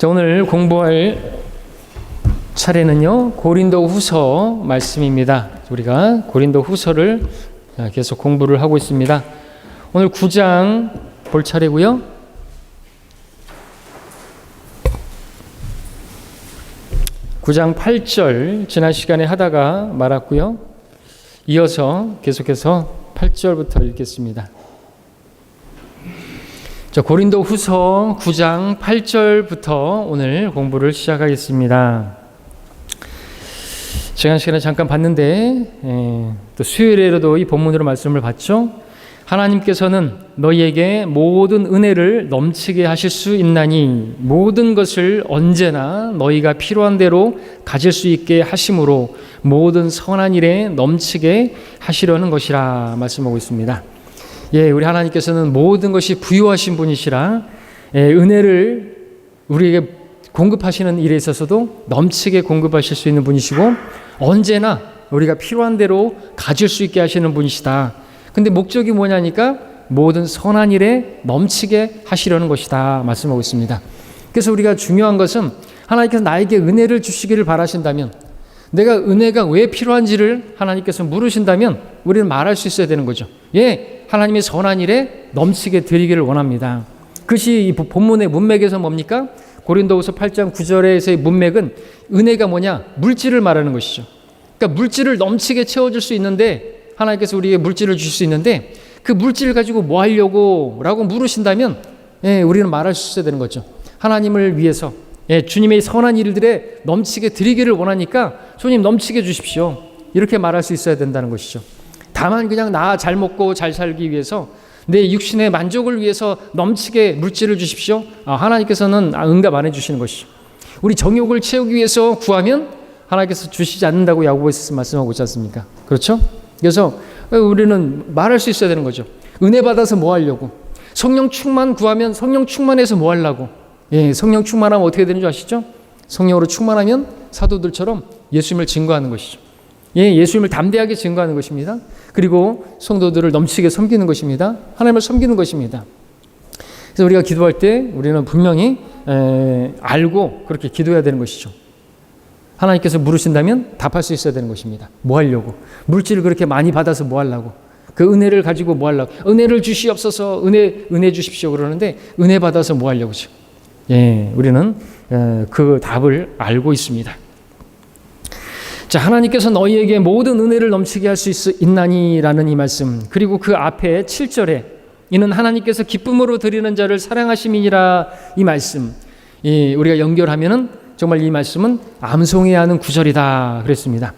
자, 오늘 공부할 차례는요, 고린도후서 말씀입니다. 우리가 고린도후서를 계속 공부를 하고 있습니다. 오늘 9장 볼 차례고요. (9장 8절) 지난 시간에 하다가 말았고요. 이어서 계속해서 8절부터 읽겠습니다. 자, 고린도후서 9장 8절부터 오늘 공부를 시작하겠습니다. 지난 시간에 잠깐 봤는데 또 수요일에도 이 본문으로 말씀을 봤죠. 하나님께서는 너희에게 모든 은혜를 넘치게 하실 수 있나니 모든 것을 언제나 너희가 필요한 대로 가질 수 있게 하심으로 모든 선한 일에 넘치게 하시려는 것이라 말씀하고 있습니다. 우리 하나님께서는 모든 것이 부유하신 분이시라 은혜를 우리에게 공급하시는 일에 있어서도 넘치게 공급하실 수 있는 분이시고 언제나 우리가 필요한 대로 가질 수 있게 하시는 분이시다. 근데 목적이 뭐냐니까 모든 선한 일에 넘치게 하시려는 것이다 말씀하고 있습니다. 그래서 우리가 중요한 것은 하나님께서 나에게 은혜를 주시기를 바라신다면, 내가 은혜가 왜 필요한지를 하나님께서 물으신다면 우리는 말할 수 있어야 되는 거죠. 하나님의 선한 일에 넘치게 드리기를 원합니다. 그것이 이 본문의 문맥에서 뭡니까? 고린도후서 8장 9절에서의 문맥은 은혜가 뭐냐? 물질을 말하는 것이죠. 그러니까 물질을 넘치게 채워줄 수 있는데, 하나님께서 우리에게 물질을 주실 수 있는데 그 물질을 가지고 뭐 하려고? 라고 물으신다면 우리는 말할 수 있어야 되는 거죠. 하나님을 위해서 주님의 선한 일들에 넘치게 드리기를 원하니까 주님 넘치게 주십시오. 이렇게 말할 수 있어야 된다는 것이죠. 다만 그냥 나 잘 먹고 잘 살기 위해서 내 육신의 만족을 위해서 넘치게 물질을 주십시오. 하나님께서는 응답 안 해주시는 것이죠. 우리 정욕을 채우기 위해서 구하면 하나님께서 주시지 않는다고 야고보에서 말씀하고 있지 않습니까? 그렇죠? 그래서 우리는 말할 수 있어야 되는 거죠. 은혜 받아서 뭐 하려고? 성령 충만 구하면 성령 충만해서 뭐 하려고? 성령 충만하면 어떻게 되는 줄 아시죠? 성령으로 충만하면 사도들처럼 예수님을 증거하는 것이죠. 예수님을 담대하게 증거하는 것입니다. 그리고 성도들을 넘치게 섬기는 것입니다. 하나님을 섬기는 것입니다. 그래서 우리가 기도할 때 우리는 분명히 알고 그렇게 기도해야 되는 것이죠. 하나님께서 물으신다면 답할 수 있어야 되는 것입니다. 뭐 하려고? 물질을 그렇게 많이 받아서 뭐 하려고? 그 은혜를 가지고 뭐 하려고? 은혜를 주시옵소서, 은혜 주십시오 그러는데 은혜 받아서 뭐 하려고죠? 우리는 그 답을 알고 있습니다. 자, 하나님께서 너희에게 모든 은혜를 넘치게 할 수 있나니라는 이 말씀, 그리고 그 앞에 7절에 이는 하나님께서 기쁨으로 드리는 자를 사랑하심이니라 이 말씀, 우리가 연결하면은 정말 이 말씀은 암송해야 하는 구절이다 그랬습니다.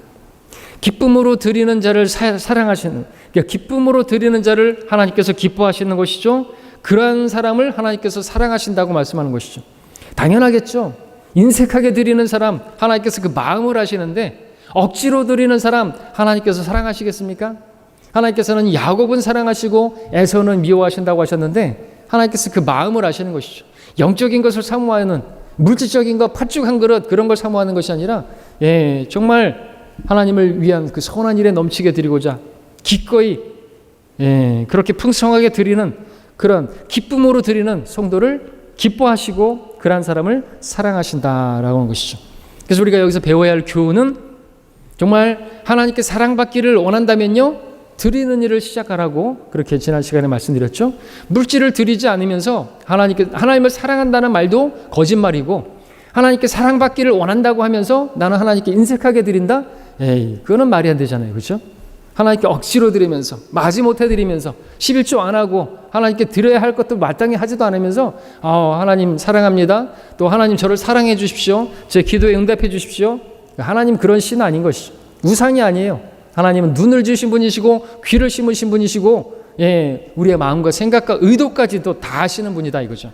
기쁨으로 드리는 자를 사랑하시는, 그러니까 기쁨으로 드리는 자를 하나님께서 기뻐하시는 것이죠. 그러한 사람을 하나님께서 사랑하신다고 말씀하는 것이죠. 당연하겠죠. 인색하게 드리는 사람 하나님께서 그 마음을 아시는데 억지로 드리는 사람 하나님께서 사랑하시겠습니까? 하나님께서는 야곱은 사랑하시고 에서는 미워하신다고 하셨는데 하나님께서 그 마음을 아시는 것이죠. 영적인 것을 사모하는, 물질적인 것, 팥죽 한 그릇 그런 걸 사모하는 것이 아니라 정말 하나님을 위한 그 선한 일에 넘치게 드리고자 기꺼이 그렇게 풍성하게 드리는, 그런 기쁨으로 드리는 성도를 기뻐하시고 그러한 사람을 사랑하신다라고 하는 것이죠. 그래서 우리가 여기서 배워야 할 교훈은 정말 하나님께 사랑받기를 원한다면요, 드리는 일을 시작하라고 그렇게 지난 시간에 말씀드렸죠. 물질을 드리지 않으면서 하나님을 사랑한다는 말도 거짓말이고, 하나님께 사랑받기를 원한다고 하면서 나는 하나님께 인색하게 드린다? 그거는 말이 안 되잖아요. 그렇죠? 하나님께 억지로 드리면서, 마지못해 드리면서, 11조 안 하고 하나님께 드려야 할 것도 마땅히 하지도 않으면서 하나님 사랑합니다, 또 하나님 저를 사랑해 주십시오, 제 기도에 응답해 주십시오. 하나님 그런 신 아닌 것이죠. 우상이 아니에요. 하나님은 눈을 주신 분이시고 귀를 심으신 분이시고 우리의 마음과 생각과 의도까지도 다 아시는 분이다 이거죠.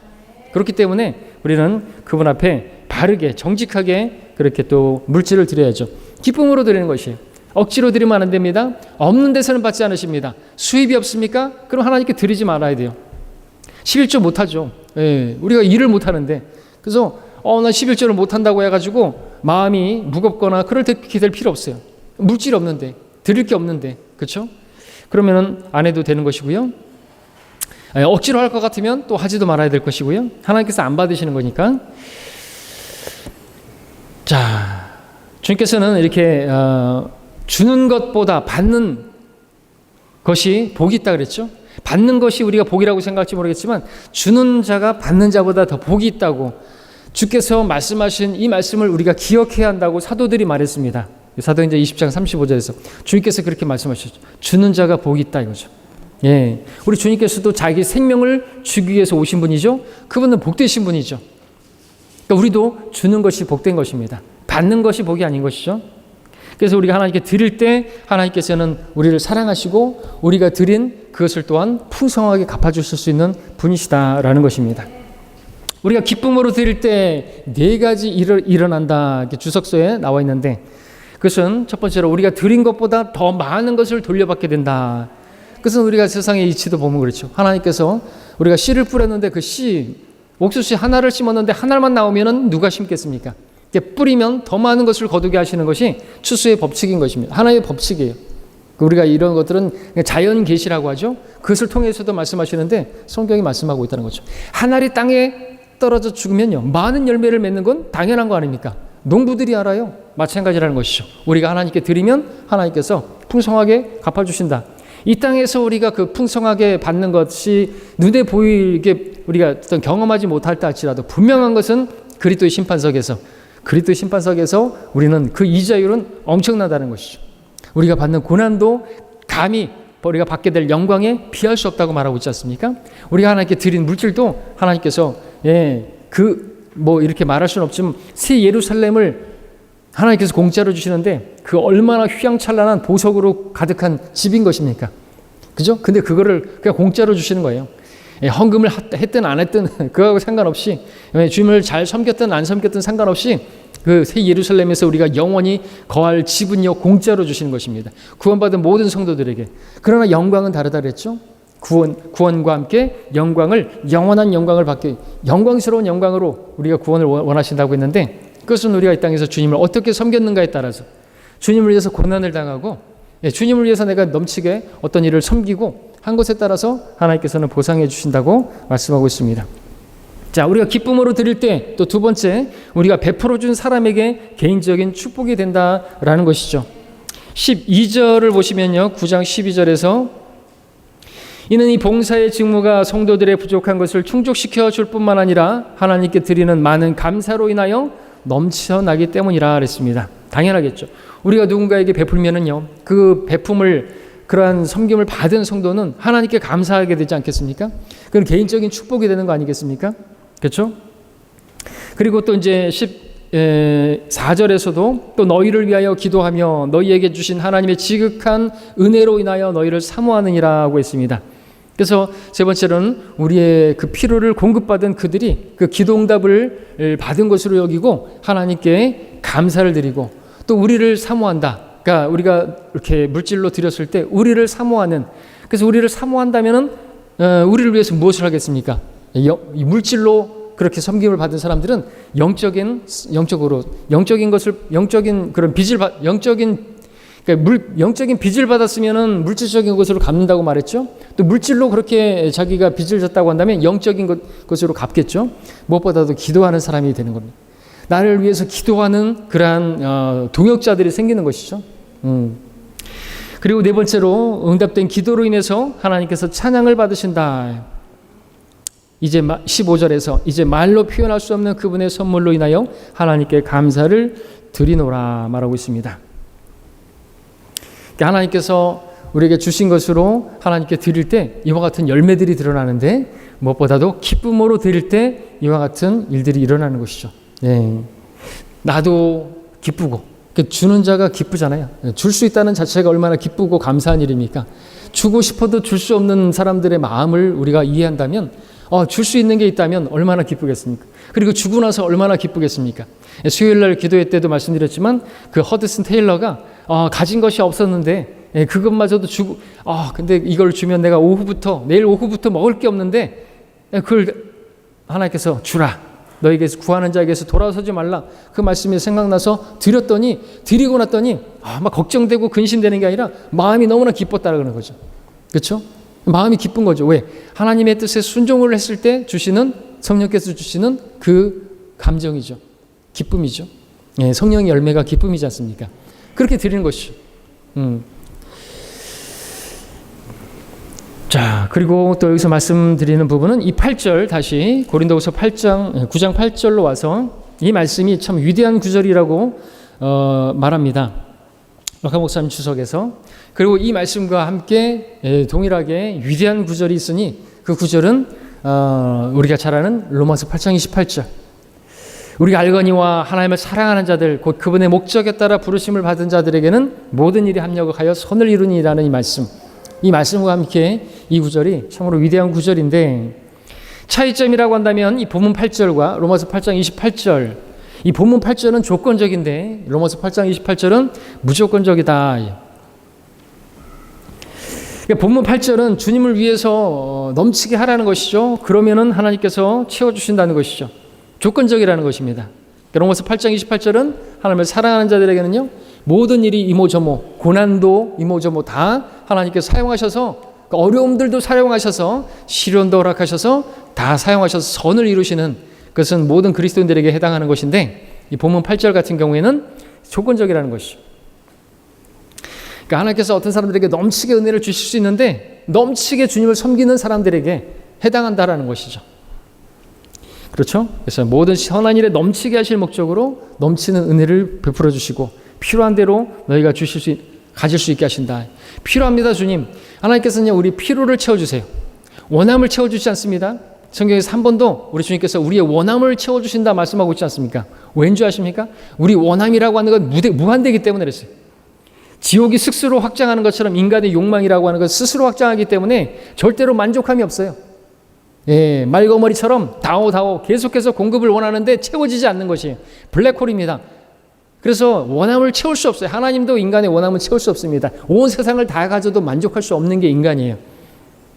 그렇기 때문에 우리는 그분 앞에 바르게 정직하게 그렇게 또 물질을 드려야죠. 기쁨으로 드리는 것이에요. 억지로 드리면 안 됩니다. 없는 데서는 받지 않으십니다. 수입이 없습니까? 그럼 하나님께 드리지 말아야 돼요. 11조 못하죠. 우리가 일을 못하는데, 그래서 나 11조를 못한다고 해가지고 마음이 무겁거나 그렇게 될 필요 없어요. 물질이 없는데, 드릴 게 없는데, 그렇죠? 그러면은 안 해도 되는 것이고요. 억지로 할 것 같으면 또 하지도 말아야 될 것이고요. 하나님께서 안 받으시는 거니까. 자, 주님께서는 이렇게 주는 것보다 받는 것이 복이 있다 그랬죠. 받는 것이 우리가 복이라고 생각할지 모르겠지만 주는 자가 받는 자보다 더 복이 있다고 주께서 말씀하신 이 말씀을 우리가 기억해야 한다고 사도들이 말했습니다. 사도행전 20장 35절에서 주님께서 그렇게 말씀하셨죠. 주는 자가 복이 있다 이거죠. 예, 우리 주님께서도 자기 생명을 주기 위해서 오신 분이죠. 그분은 복되신 분이죠. 그러니까 우리도 주는 것이 복된 것입니다. 받는 것이 복이 아닌 것이죠. 그래서 우리가 하나님께 드릴 때 하나님께서는 우리를 사랑하시고 우리가 드린 그것을 또한 풍성하게 갚아주실 수 있는 분이시다라는 것입니다. 우리가 기쁨으로 드릴 때 네 가지 일을 일어난다 이렇게 주석서에 나와 있는데 그것은 첫 번째로 우리가 드린 것보다 더 많은 것을 돌려받게 된다. 그것은 우리가 세상의 이치도 보면 그렇죠. 하나님께서 우리가 씨를 뿌렸는데 그 씨, 옥수수 하나를 심었는데 하나만 나오면은 누가 심겠습니까? 뿌리면 더 많은 것을 거두게 하시는 것이 추수의 법칙인 것입니다. 하나의 법칙이에요. 우리가 이런 것들은 자연 계시라고 하죠. 그것을 통해서도 말씀하시는데 성경이 말씀하고 있다는 거죠. 한 알이 땅에 떨어져 죽으면요, 많은 열매를 맺는 건 당연한 거 아닙니까? 농부들이 알아요. 마찬가지라는 것이죠. 우리가 하나님께 드리면 하나님께서 풍성하게 갚아주신다. 이 땅에서 우리가 그 풍성하게 받는 것이 눈에 보이게 우리가 어떤 경험하지 못할 때 할지라도 분명한 것은 그리스도의 심판석에서 우리는 그 이자율은 엄청나다는 것이죠. 우리가 받는 고난도 감히 우리가 받게 될 영광에 비할 수 없다고 말하고 있지 않습니까? 우리가 하나님께 드린 물질도 하나님께서 이렇게 말할 수는 없지만 새 예루살렘을 하나님께서 공짜로 주시는데 그 얼마나 휘황찬란한 보석으로 가득한 집인 것입니까? 그죠? 근데 그거를 그냥 공짜로 주시는 거예요. 헌금을 했든 안 했든 그거하고 상관없이 주님을 잘 섬겼든 안 섬겼든 상관없이 그 새 예루살렘에서 우리가 영원히 거할 집은요 공짜로 주시는 것입니다. 구원받은 모든 성도들에게. 그러나 영광은 다르다 그랬죠. 구원과 함께 영원한 영광을 받게 영광스러운 영광으로 우리가 구원을 원하신다고 했는데 그것은 우리가 이 땅에서 주님을 어떻게 섬겼는가에 따라서 주님을 위해서 고난을 당하고 주님을 위해서 내가 넘치게 어떤 일을 섬기고 한 것에 따라서 하나님께서는 보상해 주신다고 말씀하고 있습니다. 자, 우리가 기쁨으로 드릴 때 또 두 번째 우리가 베풀어 준 사람에게 개인적인 축복이 된다라는 것이죠. 12절을 보시면요. 9장 12절에서 이는 이 봉사의 직무가 성도들의 부족한 것을 충족시켜 줄 뿐만 아니라 하나님께 드리는 많은 감사로 인하여 넘쳐나기 때문이라 그랬습니다. 당연하겠죠. 우리가 누군가에게 베풀면은요, 그 베품을 그러한 섬김을 받은 성도는 하나님께 감사하게 되지 않겠습니까? 그건 개인적인 축복이 되는 거 아니겠습니까? 그렇죠? 그리고 또 이제 14절에서도 또 너희를 위하여 기도하며 너희에게 주신 하나님의 지극한 은혜로 인하여 너희를 사모하느니라고 했습니다. 그래서 세 번째로는 우리의 그 필요를 공급받은 그들이 그 기도응답을 받은 것으로 여기고 하나님께 감사를 드리고 또 우리를 사모한다. 그러니까 우리가 이렇게 물질로 드렸을 때 우리를 사모하는, 그래서 우리를 사모한다면은 우리를 위해서 무엇을 하겠습니까? 이 물질로 그렇게 섬김을 받은 사람들은 영적인 그런 영적인 빚을 받았으면은 물질적인 것으로 갚는다고 말했죠. 또 물질로 그렇게 자기가 빚을 졌다고 한다면 영적인 것으로 갚겠죠. 무엇보다도 기도하는 사람이 되는 겁니다. 나를 위해서 기도하는 그러한 동역자들이 생기는 것이죠. 그리고 네 번째로 응답된 기도로 인해서 하나님께서 찬양을 받으신다. 이제 15절에서 이제 말로 표현할 수 없는 그분의 선물로 인하여 하나님께 감사를 드리노라 말하고 있습니다. 하나님께서 우리에게 주신 것으로 하나님께 드릴 때 이와 같은 열매들이 드러나는데 무엇보다도 기쁨으로 드릴 때 이와 같은 일들이 일어나는 것이죠. 나도 기쁘고 주는 자가 기쁘잖아요. 줄 수 있다는 자체가 얼마나 기쁘고 감사한 일입니까? 주고 싶어도 줄 수 없는 사람들의 마음을 우리가 이해한다면 줄 수 있는 게 있다면 얼마나 기쁘겠습니까? 그리고 주고 나서 얼마나 기쁘겠습니까? 수요일날 기도회 때도 말씀드렸지만 그 허드슨 테일러가 가진 것이 없었는데 그것마저도 주고 근데 이걸 주면 내가 내일 오후부터 먹을 게 없는데 그걸 하나님께서 주라. 너에게서 구하는 자에게서 돌아서지 말라. 그 말씀이 생각나서 드리고 났더니 막 걱정되고 근심되는 게 아니라 마음이 너무나 기뻤다라는 거죠. 그렇죠? 마음이 기쁜 거죠. 왜? 하나님의 뜻에 순종을 했을 때 주시는 성령께서 주시는 그 감정이죠. 기쁨이죠. 예, 성령의 열매가 기쁨이지 않습니까? 그렇게 드리는 것이죠. 자, 그리고 또 여기서 말씀드리는 부분은 이 8절, 다시 고린도후서 9장 8절로 와서 이 말씀이 참 위대한 구절이라고 말합니다. 박하 목사님 주석에서. 그리고 이 말씀과 함께 동일하게 위대한 구절이 있으니 그 구절은 우리가 잘 아는 로마서 8장 28절. 우리가 알거니와 하나님을 사랑하는 자들 곧 그분의 목적에 따라 부르심을 받은 자들에게는 모든 일이 합력하여 선을 이루니라는 이 말씀. 이 말씀과 함께 이 구절이 참으로 위대한 구절인데, 차이점이라고 한다면 이 본문 8절과 로마서 8장 28절, 이 본문 8절은 조건적인데 로마서 8장 28절은 무조건적이다. 그러니까 본문 8절은 주님을 위해서 넘치게 하라는 것이죠. 그러면은 하나님께서 채워주신다는 것이죠. 조건적이라는 것입니다. 로마서 8장 28절은 하나님을 사랑하는 자들에게는요, 모든 일이 이모저모, 고난도 이모저모 다 하나님께서 사용하셔서, 어려움들도 사용하셔서, 시련도 허락하셔서 다 사용하셔서 선을 이루시는, 그것은 모든 그리스도인들에게 해당하는 것인데, 이 본문 8절 같은 경우에는 조건적이라는 것이죠. 그러니까 하나님께서 어떤 사람들에게 넘치게 은혜를 주실 수 있는데 넘치게 주님을 섬기는 사람들에게 해당한다라는 것이죠. 그렇죠? 그래서 모든 선한 일에 넘치게 하실 목적으로 넘치는 은혜를 베풀어 주시고 필요한 대로 너희가 가질 수 있게 하신다. 필요합니다, 주님. 하나님께서는 우리 필요를 채워주세요. 원함을 채워주지 않습니다. 성경에서 한 번도 우리 주님께서 우리의 원함을 채워주신다 말씀하고 있지 않습니까? 왠지 아십니까? 우리 원함이라고 하는 건 무한대이기 때문에 그랬어요. 지옥이 스스로 확장하는 것처럼 인간의 욕망이라고 하는 것 스스로 확장하기 때문에 절대로 만족함이 없어요. 예, 말거머리처럼 다오 계속해서 공급을 원하는데 채워지지 않는 것이 블랙홀입니다. 그래서 원함을 채울 수 없어요. 하나님도 인간의 원함을 채울 수 없습니다. 온 세상을 다 가져도 만족할 수 없는 게 인간이에요.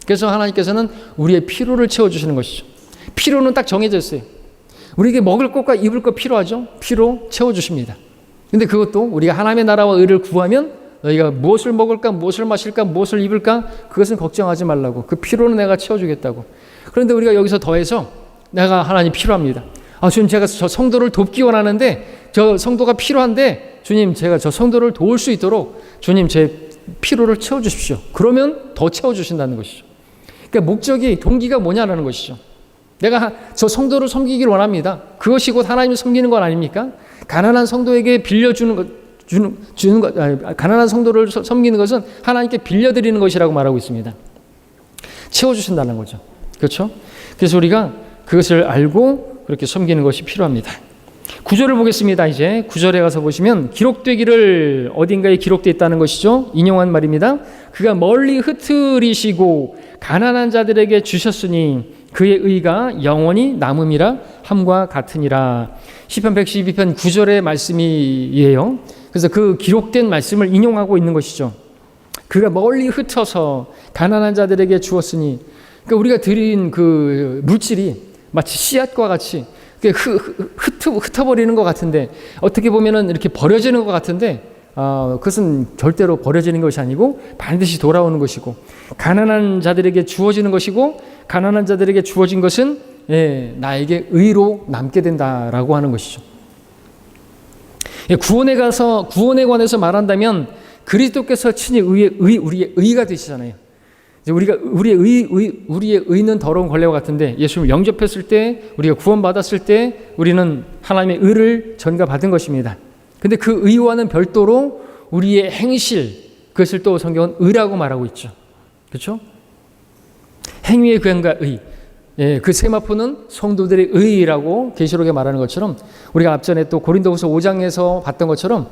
그래서 하나님께서는 우리의 필요를 채워주시는 것이죠. 필요는 딱 정해져 있어요. 우리에게 먹을 것과 입을 것 필요하죠. 필요 채워주십니다. 근데 그것도 우리가 하나님의 나라와 의를 구하면 너희가 무엇을 먹을까, 무엇을 마실까, 무엇을 입을까, 그것은 걱정하지 말라고. 그 필요는 내가 채워주겠다고. 그런데 우리가 여기서 더해서 내가 하나님 필요합니다. 주님, 제가 저 성도를 돕기 원하는데 저 성도가 필요한데 주님, 제가 저 성도를 도울 수 있도록 주님 제 필요를 채워주십시오. 그러면 더 채워주신다는 것이죠. 그러니까 목적이, 동기가 뭐냐라는 것이죠. 내가 저 성도를 섬기길 원합니다. 그것이 곧 하나님을 섬기는 건 아닙니까? 가난한 성도에게 빌려주는 것, 가난한 성도를 섬기는 것은 하나님께 빌려드리는 것이라고 말하고 있습니다. 채워주신다는 거죠. 그렇죠? 그래서 우리가 그것을 알고 그렇게 섬기는 것이 필요합니다. 9절을 보겠습니다. 이제 9절에 가서 보시면 기록되기를, 어딘가에 기록되어 있다는 것이죠. 인용한 말입니다. 그가 멀리 흩으리시고 가난한 자들에게 주셨으니 그의 의가 영원히 남음이라 함과 같으니라. 시편 112편 9절의 말씀이에요. 그래서 그 기록된 말씀을 인용하고 있는 것이죠. 그가 멀리 흩어서 가난한 자들에게 주었으니, 그러니까 우리가 드린 그 물질이 마치 씨앗과 같이 흩어버리는 것 같은데, 어떻게 보면은 이렇게 버려지는 것 같은데, 그것은 절대로 버려지는 것이 아니고 반드시 돌아오는 것이고, 가난한 자들에게 주어지는 것이고, 가난한 자들에게 주어진 것은 나에게 의로 남게 된다라고 하는 것이죠. 구원에 관해서 말한다면 그리스도께서 친히 우리의 의가 되시잖아요. 우리가 우리의 의는 더러운 걸레와 같은데, 예수님을 영접했을 때, 우리가 구원받았을 때 우리는 하나님의 의를 전가받은 것입니다. 근데 그 의와는 별도로 우리의 행실, 그것을 또 성경은 의라고 말하고 있죠. 그렇죠? 행위의 구현과 의, 그 세마포는 성도들의 의라고 계시록에 말하는 것처럼, 우리가 앞전에 또 고린도후서 5장에서 봤던 것처럼,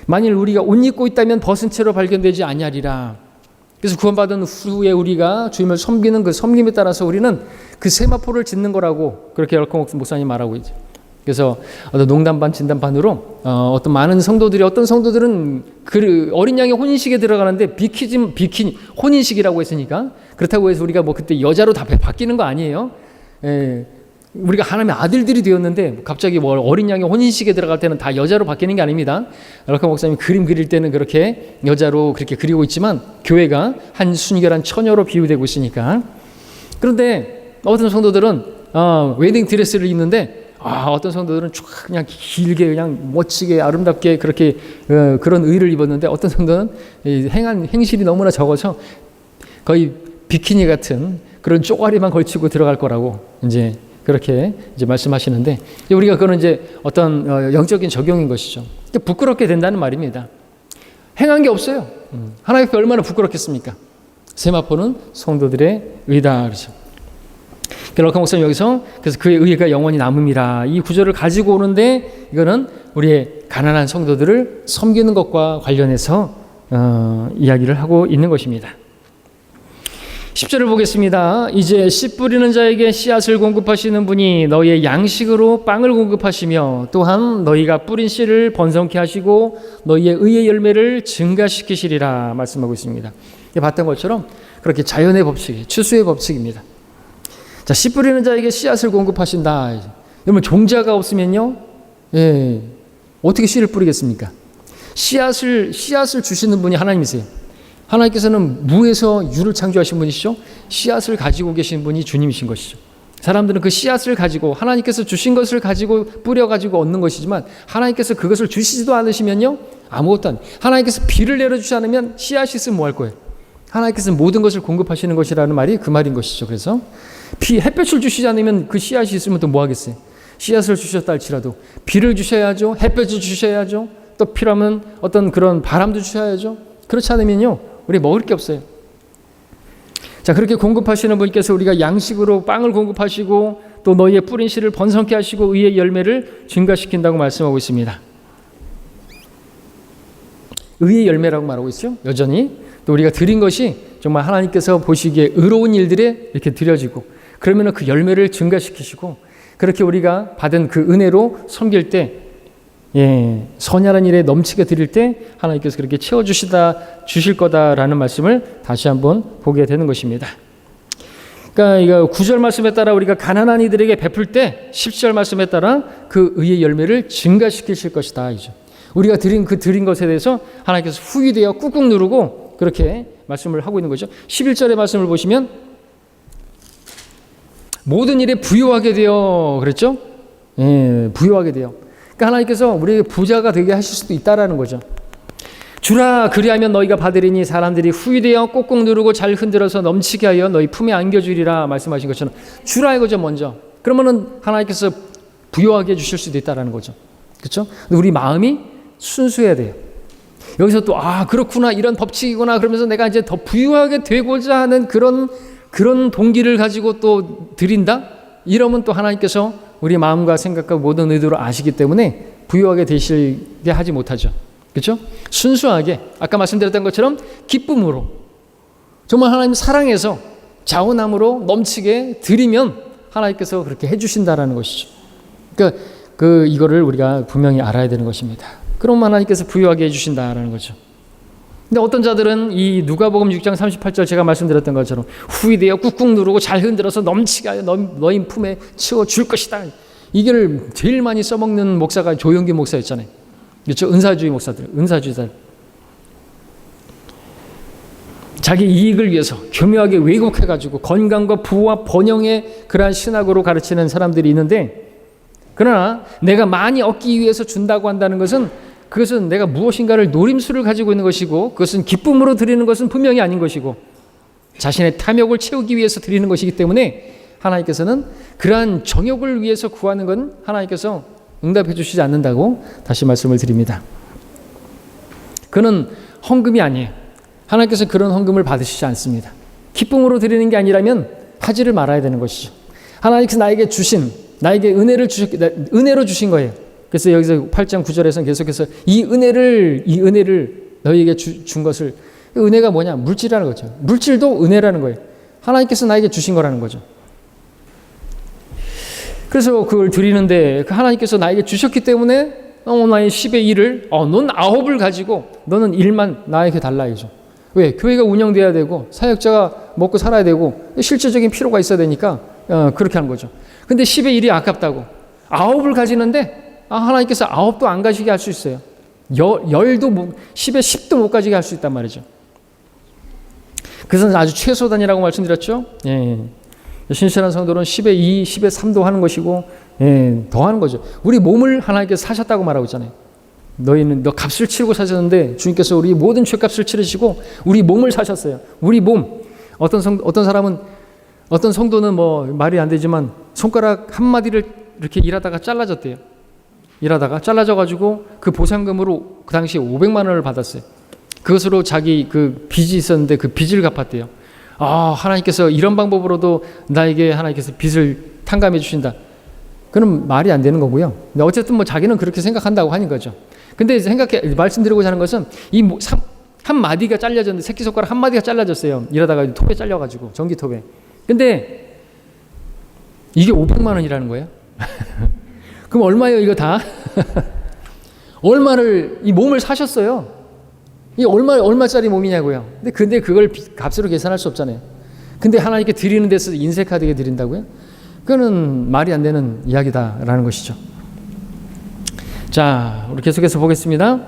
만일 우리가 옷 입고 있다면 벗은 채로 발견되지 아니하리라. 그래서 구원받은 후에 우리가 주님을 섬기는 그 섬김에 따라서 우리는 그 세마포를 짓는 거라고 그렇게 열코 목사님 말하고 있죠. 그래서 어떤 농담 반 진담 반으로 어떤 많은 성도들이, 어떤 성도들은 그 어린 양의 혼인식에 들어가는데 비키니 혼인식이라고 했으니까, 그렇다고 해서 우리가 뭐 그때 여자로 다 바뀌는 거 아니에요. 우리가 하나님의 아들들이 되었는데 갑자기 뭐 어린 양의 혼인식에 들어갈 때는 다 여자로 바뀌는 게 아닙니다. 열코 목사님 그림 그릴 때는 그렇게 여자로 그렇게 그리고 있지만 교회가 한 순결한 처녀로 비유되고 있으니까. 그런데 어떤 성도들은 웨딩 드레스를 입는데 어떤 성도들은 쫙 그냥 길게 그냥 멋지게 아름답게 그렇게 그런 의를 입었는데 어떤 성도는 행한 행실이 너무나 적어서 거의 비키니 같은 그런 쪼가리만 걸치고 들어갈 거라고 이제 그렇게 이제 말씀하시는데 우리가 그거는 이제 어떤 영적인 적용인 것이죠. 부끄럽게 된다는 말입니다. 행한 게 없어요. 하나님 앞에 얼마나 부끄럽겠습니까? 세마포는 성도들의 의다 그렇죠. 럭카 목사님 여기서 그래서 그의 의가 영원히 남음이라 이 구절을 가지고 오는데 이거는 우리의 가난한 성도들을 섬기는 것과 관련해서 이야기를 하고 있는 것입니다. 10절을 보겠습니다. 이제 씨 뿌리는 자에게 씨앗을 공급하시는 분이 너희의 양식으로 빵을 공급하시며 또한 너희가 뿌린 씨를 번성케 하시고 너희의 의의 열매를 증가시키시리라 말씀하고 있습니다. 봤던 것처럼 그렇게 자연의 법칙이 추수의 법칙입니다. 자, 씨 뿌리는 자에게 씨앗을 공급하신다. 여러분 종자가 없으면요, 어떻게 씨를 뿌리겠습니까? 씨앗을 주시는 분이 하나님이세요. 하나님께서는 무에서 유를 창조하신 분이시죠. 씨앗을 가지고 계신 분이 주님이신 것이죠. 사람들은 그 씨앗을 가지고 하나님께서 주신 것을 가지고 뿌려가지고 얻는 것이지만 하나님께서 그것을 주시지도 않으시면요 아무것도 안. 하나님께서 비를 내려주지 않으면 씨앗이 있으면 뭐 할 거예요? 하나님께서 모든 것을 공급하시는 것이라는 말이 그 말인 것이죠. 그래서 햇볕을 주시지 않으면 그 씨앗이 있으면 또 뭐 하겠어요? 씨앗을 주셨다 할지라도 비를 주셔야죠. 햇볕을 주셔야죠. 또 필요하면 어떤 그런 바람도 주셔야죠. 그렇지 않으면요 우리 먹을 게 없어요. 자, 그렇게 공급하시는 분께서 우리가 양식으로 빵을 공급하시고 또 너희의 뿌린 씨를 번성케 하시고 의의 열매를 증가시킨다고 말씀하고 있습니다. 의의 열매라고 말하고 있죠. 여전히 또 우리가 드린 것이 정말 하나님께서 보시기에 의로운 일들에 이렇게 드려지고 그러면 그 열매를 증가시키시고 그렇게 우리가 받은 그 은혜로 섬길 때 선야한 일에 넘치게 드릴 때 하나님께서 그렇게 주실 거다라는 말씀을 다시 한번 보게 되는 것입니다. 그러니까 이거 9절 말씀에 따라 우리가 가난한 이들에게 베풀 때 10절 말씀에 따라 그 의의 열매를 증가시키실 것이다. 이죠. 우리가 드린 것에 대해서 하나님께서 후히 되어 꾹꾹 누르고 그렇게 말씀을 하고 있는 거죠. 11절의 말씀을 보시면 모든 일에 부유하게 되어 그랬죠? 부유하게 되어. 그러니까 하나님께서 우리에게 부자가 되게 하실 수도 있다라는 거죠. 주라 그리하면 너희가 받으리니 사람들이 후히 되어 꼭꼭 누르고 잘 흔들어서 넘치게 하여 너희 품에 안겨주리라 말씀하신 것처럼 주라 이거죠 먼저. 그러면은 하나님께서 부유하게 해주실 수도 있다라는 거죠. 그렇죠? 근데 우리 마음이 순수해야 돼요. 여기서 또 그렇구나 이런 법칙이구나 그러면서 내가 이제 더 부유하게 되고자 하는 그런 동기를 가지고 또 드린다? 이러면 또 하나님께서 우리 마음과 생각과 모든 의도를 아시기 때문에 부유하게 되시게 하지 못하죠. 그렇죠? 순수하게 아까 말씀드렸던 것처럼 기쁨으로 정말 하나님 사랑해서 자원함으로 넘치게 드리면 하나님께서 그렇게 해주신다라는 것이죠. 그러니까 이거를 우리가 분명히 알아야 되는 것입니다. 그럼 하나님께서 부유하게 해주신다라는 거죠. 근데 어떤 자들은 이 누가복음 6장 38절 제가 말씀드렸던 것처럼 후히 되어 꾹꾹 누르고 잘 흔들어서 넘치게 하여 너희 품에 채워줄 것이다. 이걸 제일 많이 써먹는 목사가 조영기 목사였잖아요. 그렇죠? 은사주의 목사들, 은사주의자들. 자기 이익을 위해서 교묘하게 왜곡해가지고 건강과 부와 번영의 그러한 신학으로 가르치는 사람들이 있는데 그러나 내가 많이 얻기 위해서 준다고 한다는 것은 그것은 내가 무엇인가를 노림수를 가지고 있는 것이고 그것은 기쁨으로 드리는 것은 분명히 아닌 것이고 자신의 탐욕을 채우기 위해서 드리는 것이기 때문에 하나님께서는 그러한 정욕을 위해서 구하는 건 하나님께서 응답해 주시지 않는다고 다시 말씀을 드립니다. 그는 헌금이 아니에요. 하나님께서 그런 헌금을 받으시지 않습니다. 기쁨으로 드리는 게 아니라면 하지를 말아야 되는 것이죠. 하나님께서 나에게 은혜로 주신 거예요. 그래서 여기서 8장 9절에서는 계속해서 이 은혜를 너희에게 준 것을 은혜가 뭐냐? 물질이라는 거죠. 물질도 은혜라는 거예요. 하나님께서 나에게 주신 거라는 거죠. 그래서 그걸 드리는데 하나님께서 나에게 주셨기 때문에 나의 10의 1을 넌 9을 가지고 너는 1만 나에게 달라 이죠. 왜? 교회가 운영돼야 되고 사역자가 먹고 살아야 되고 실질적인 필요가 있어야 되니까 그렇게 하는 거죠. 근데 10의 1이 아깝다고 9을 가지는데 하나님께서 9도 안 가지게 할 수 있어요. 10도 10에 10도 못 가지게 할 수 있단 말이죠. 그것은 아주 최소단이라고 말씀드렸죠. 신실한 성도는 10의 2, 10의 3도 하는 것이고, 더 하는 거죠. 우리 몸을 하나님께서 사셨다고 말하고 있잖아요. 너 값을 치르고 사셨는데 주님께서 우리 모든 죄값을 치르시고 우리 몸을 사셨어요. 우리 몸. 어떤 사람은, 어떤 성도는 뭐 말이 안 되지만 손가락 한 마디를 이렇게 일하다가 잘라졌대요. 일하다가 잘라져가지고 그 보상금으로 그 당시에 500만 원을 받았어요. 그것으로 자기 그 빚이 있었는데 그 빚을 갚았대요. 하나님께서 이런 방법으로도 나에게 하나님께서 빚을 탕감해 주신다. 그럼 말이 안 되는 거고요. 근데 어쨌든 뭐 자기는 그렇게 생각한다고 하는 거죠. 근데 말씀드리고자 하는 것은 한 마디가 잘려졌는데, 새끼손가락 한 마디가 잘라졌어요. 일하다가 톱에 잘려가지고, 전기톱에. 근데 이게 500만 원이라는 거예요. 그럼 얼마예요, 이거 다? 이 몸을 사셨어요. 이 얼마짜리 몸이냐고요. 근데 그걸 값으로 계산할 수 없잖아요. 근데 하나님께 드리는 데서 인색하게 드린다고요? 그거는 말이 안 되는 이야기다라는 것이죠. 자, 우리 계속해서 보겠습니다.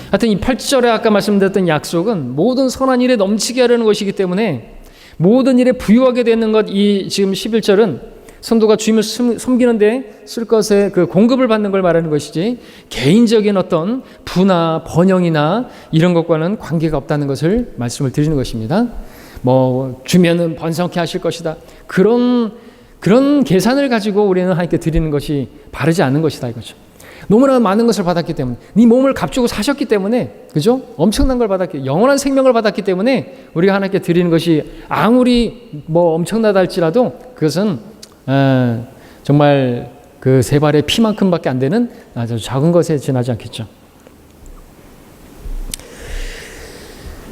하여튼 이 8절에 아까 말씀드렸던 약속은 모든 선한 일에 넘치게 하려는 것이기 때문에 모든 일에 부유하게 되는 것, 이 지금 11절은 성도가 주님을 섬기는데 쓸 것에 그 공급을 받는 걸 말하는 것이지, 개인적인 어떤 부나 번영이나 이런 것과는 관계가 없다는 것을 말씀을 드리는 것입니다. 뭐 주면은 번성케 하실 것이다. 그런 계산을 가지고 우리는 하나님께 드리는 것이 바르지 않은 것이다 이거죠. 너무나 많은 것을 받았기 때문에, 네 몸을 값주고 사셨기 때문에, 그죠? 엄청난 걸 받았기, 영원한 생명을 받았기 때문에 우리가 하나님께 드리는 것이 아무리 뭐 엄청나다 할지라도 그것은 정말 그 세 발의 피만큼밖에 안 되는 아주 작은 것에 지나지 않겠죠.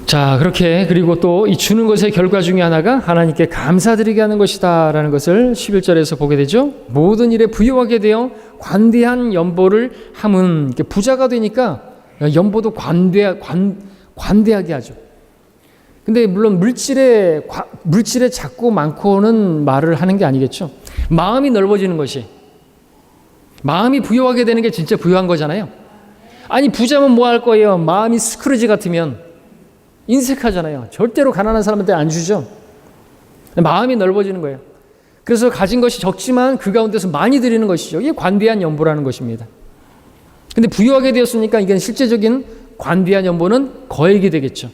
자, 그렇게, 그리고 또 이 주는 것의 결과 중에 하나가 하나님께 감사드리게 하는 것이다라는 것을 11절에서 보게 되죠. 모든 일에 부유하게 되어 관대한 연보를 함은, 부자가 되니까 연보도 관대하게 하죠. 근데 물론 물질에 작고 많고는 말을 하는 게 아니겠죠. 마음이 넓어지는 것이, 마음이 부유하게 되는 게 진짜 부유한 거잖아요. 아니, 부자면 뭐 할 거예요? 마음이 스크루지 같으면 인색하잖아요. 절대로 가난한 사람한테 안 주죠. 마음이 넓어지는 거예요. 그래서 가진 것이 적지만 그 가운데서 많이 드리는 것이죠. 이게 관대한 연보라는 것입니다. 근데 부유하게 되었으니까 이게 실제적인 관대한 연보는 거액이 되겠죠.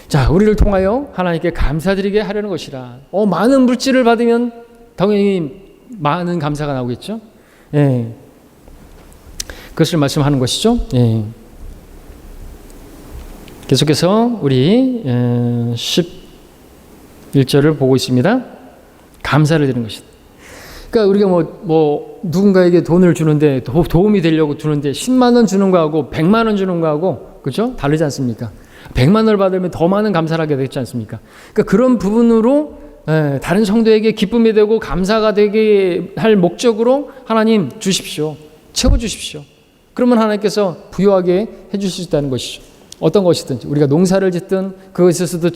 자, 우리를 통하여 하나님께 감사드리게 하려는 것이라. 많은 물질을 받으면 당연히 많은 감사가 나오겠죠. 예. 그것을 말씀하는 것이죠. 예. 계속해서 우리 11절을 보고 있습니다. 감사를 드리는 것이다. 그러니까 우리가 뭐 누군가에게 돈을 주는데, 도움이 되려고 주는데 10만 원 주는 거하고 100만 원 주는 거하고, 그렇죠? 다르지 않습니까? 100만 원을 받으면 더 많은 감사를 하게 되지 않습니까? 그러니까 그런 부분으로 다른 성도에게 기쁨이 되고 감사가 되게 할 목적으로 하나님 주십시오. 채워주십시오. 그러면 하나님께서 부유하게 해줄 수 있다는 것이죠. 어떤 것이든지, 우리가 농사를 짓든 그것에서도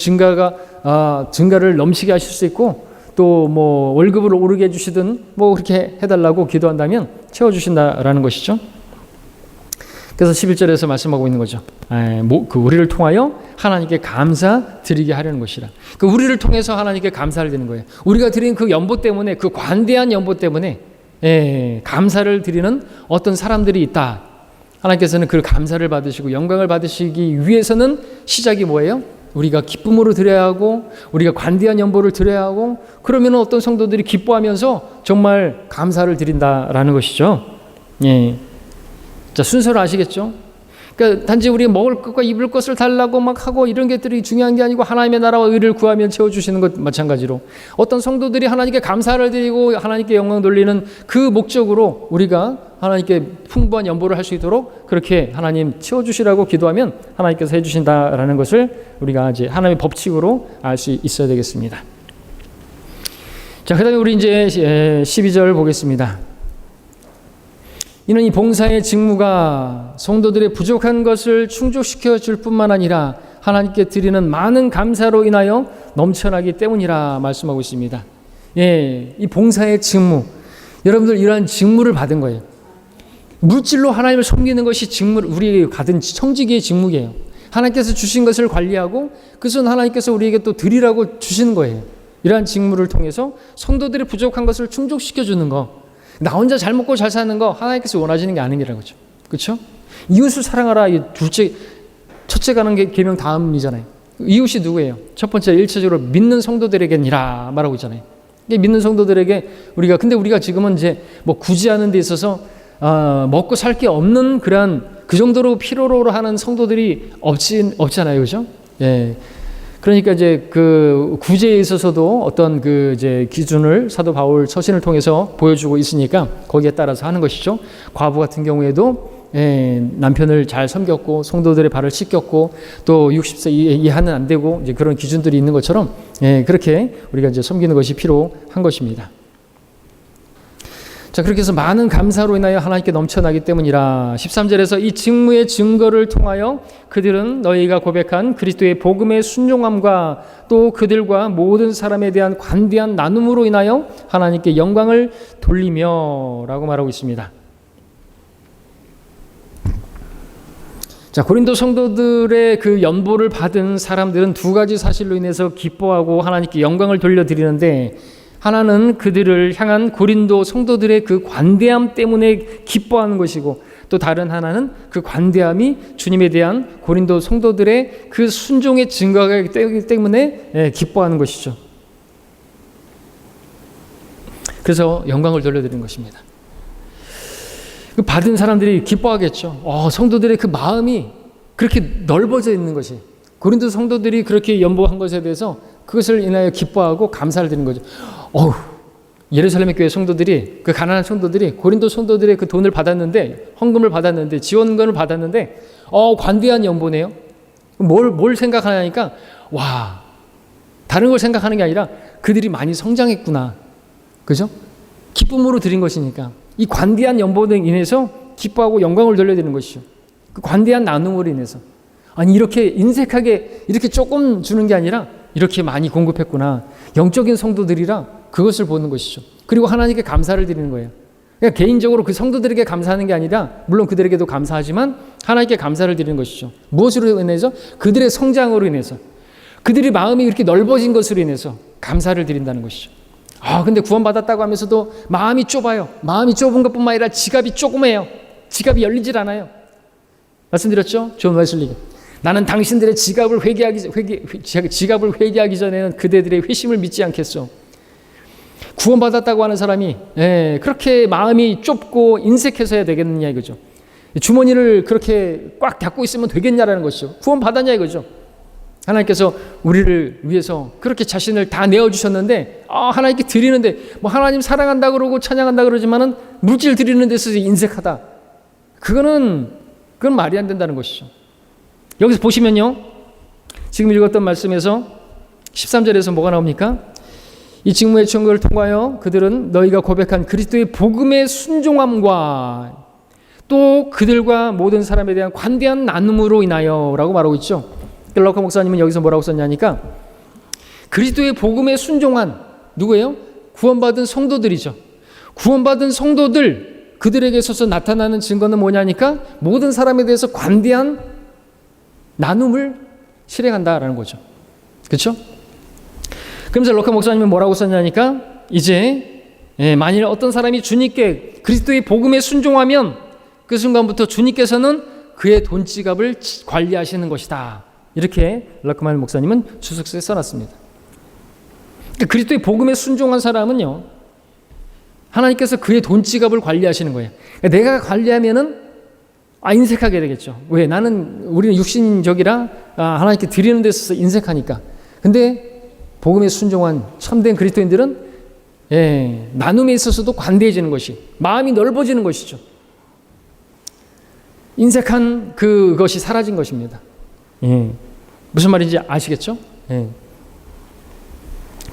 증가를 넘치게 하실 수 있고, 또 뭐 월급을 오르게 해주시든 뭐 그렇게 해달라고 기도한다면 채워주신다라는 것이죠. 그래서 11절에서 말씀하고 있는 거죠. 우리를 통하여 하나님께 감사 드리게 하려는 것이라. 우리를 통해서 하나님께 감사를 드리는 거예요. 우리가 드린 그 연보 때문에, 그 관대한 연보 때문에 감사를 드리는 어떤 사람들이 있다. 하나님께서는 그 감사를 받으시고 영광을 받으시기 위해서는 시작이 뭐예요? 우리가 기쁨으로 드려야 하고, 우리가 관대한 연보를 드려야 하고, 그러면 어떤 성도들이 기뻐하면서 정말 감사를 드린다라는 것이죠. 예. 자, 순서를 아시겠죠? 그러니까 단지 우리가 먹을 것과 입을 것을 달라고 막 하고 이런 것들이 중요한 게 아니고, 하나님의 나라와 의를 구하면 채워주시는 것 마찬가지로, 어떤 성도들이 하나님께 감사를 드리고 하나님께 영광 돌리는 그 목적으로 우리가 하나님께 풍부한 연보를 할 수 있도록 그렇게 하나님 채워주시라고 기도하면 하나님께서 해주신다라는 것을 우리가 이제 하나님의 법칙으로 알 수 있어야 되겠습니다. 자, 그 다음에 우리 이제 12절 보겠습니다. 이는 이 봉사의 직무가 성도들의 부족한 것을 충족시켜 줄 뿐만 아니라 하나님께 드리는 많은 감사로 인하여 넘쳐나기 때문이라 말씀하고 있습니다. 예, 이 봉사의 직무, 여러분들 이러한 직무를 받은 거예요. 물질로 하나님을 섬기는 것이 우리에게 받은 청지기의 직무예요. 하나님께서 주신 것을 관리하고, 그것은 하나님께서 우리에게 또 드리라고 주시는 거예요. 이러한 직무를 통해서 성도들이 부족한 것을 충족시켜 주는 거, 나 혼자 잘 먹고 잘 사는 거 하나님께서 원하시는 게 아니라는 거죠. 그렇죠? 이웃을 사랑하라. 이 첫째가 하는 게 계명 다음이잖아요. 이웃이 누구예요? 첫 번째 1차적으로 믿는 성도들에게니라 말하고 있잖아요. 믿는 성도들에게 근데 우리가 지금은 이제 뭐 구제하는 데 있어서 먹고 살 게 없는 그 정도로 필요로 하는 성도들이 없잖아요. 그죠? 예. 그러니까 이제 그 구제에 있어서도 어떤 이제 기준을 사도 바울 서신을 통해서 보여주고 있으니까 거기에 따라서 하는 것이죠. 과부 같은 경우에도 남편을 잘 섬겼고 성도들의 발을 씻겼고 또 60세 이하는 안 되고 이제 그런 기준들이 있는 것처럼 그렇게 우리가 이제 섬기는 것이 필요한 것입니다. 자, 그렇게 해서 많은 감사로 인하여 하나님께 넘쳐나기 때문이라. 13절에서 이 직무의 증거를 통하여 그들은 너희가 고백한 그리스도의 복음의 순종함과 또 그들과 모든 사람에 대한 관대한 나눔으로 인하여 하나님께 영광을 돌리며 라고 말하고 있습니다. 자, 고린도 성도들의 그 연보를 받은 사람들은 두 가지 사실로 인해서 기뻐하고 하나님께 영광을 돌려드리는데, 하나는 그들을 향한 고린도 성도들의 그 관대함 때문에 기뻐하는 것이고, 또 다른 하나는 그 관대함이 주님에 대한 고린도 성도들의 그 순종의 증거가 되기 때문에 기뻐하는 것이죠. 그래서 영광을 돌려드리는 것입니다. 받은 사람들이 기뻐하겠죠. 성도들의 그 마음이 그렇게 넓어져 있는 것이, 고린도 성도들이 그렇게 연보한 것에 대해서 그것을 인하여 기뻐하고 감사를 드리는 거죠. 예루살렘의 교회 성도들이, 그 가난한 성도들이 고린도 성도들의 그 돈을 받았는데, 헌금을 받았는데, 지원금을 받았는데, 관대한 연보네요. 뭘 생각하냐니까, 다른 걸 생각하는 게 아니라 그들이 많이 성장했구나. 그죠? 기쁨으로 드린 것이니까. 이 관대한 연보로 인해서 기뻐하고 영광을 돌려드리는 것이죠. 그 관대한 나눔으로 인해서. 아니, 이렇게 인색하게 이렇게 조금 주는 게 아니라 이렇게 많이 공급했구나. 영적인 성도들이라 그것을 보는 것이죠. 그리고 하나님께 감사를 드리는 거예요. 그러니까 개인적으로 그 성도들에게 감사하는 게 아니라, 물론 그들에게도 감사하지만 하나님께 감사를 드리는 것이죠. 무엇으로 인해서? 그들의 성장으로 인해서, 그들의 마음이 이렇게 넓어진 것으로 인해서 감사를 드린다는 것이죠. 근데 구원받았다고 하면서도 마음이 좁아요. 마음이 좁은 것뿐만 아니라 지갑이 조그매요. 지갑이 열리질 않아요. 말씀드렸죠? 존 웨슬리가. 나는 당신들의 지갑을 회개하기 전에는 그대들의 회심을 믿지 않겠소. 구원받았다고 하는 사람이 그렇게 마음이 좁고 인색해서야 되겠느냐 이거죠. 주머니를 그렇게 꽉 닫고 있으면 되겠냐라는 것이죠. 구원받았냐 이거죠. 하나님께서 우리를 위해서 그렇게 자신을 다 내어주셨는데, 하나님께 드리는데, 하나님 사랑한다 그러고 찬양한다 그러지만은 물질 드리는 데서 인색하다. 그건 말이 안 된다는 것이죠. 여기서 보시면요, 지금 읽었던 말씀에서 13절에서 뭐가 나옵니까? 이 직무의 증거를 통하여 그들은 너희가 고백한 그리스도의 복음의 순종함과 또 그들과 모든 사람에 대한 관대한 나눔으로 인하여 라고 말하고 있죠. 럭커 목사님은 여기서 뭐라고 썼냐니까, 그리스도의 복음에 순종한 누구예요? 구원받은 성도들이죠. 구원받은 성도들, 그들에게 있어서 나타나는 증거는 뭐냐니까, 모든 사람에 대해서 관대한 나눔을 실행한다라는 거죠. 그렇죠? 그러면서 럭커 목사님은 뭐라고 썼냐니까, 이제 만일 어떤 사람이 주님께 그리스도의 복음에 순종하면 그 순간부터 주님께서는 그의 돈지갑을 관리하시는 것이다. 이렇게 럭커만 목사님은 주석서에 써놨습니다. 그러니까 그리스도의 복음에 순종한 사람은요, 하나님께서 그의 돈지갑을 관리하시는 거예요. 그러니까 내가 관리하면은 인색하게 되겠죠. 왜? 우리는 육신적이라 하나님께 드리는 데 있어서 인색하니까. 근데 복음에 순종한 참된 그리스도인들은 나눔에 있어서도 관대해지는 것이, 마음이 넓어지는 것이죠. 인색한 그것이 사라진 것입니다. 무슨 말인지 아시겠죠?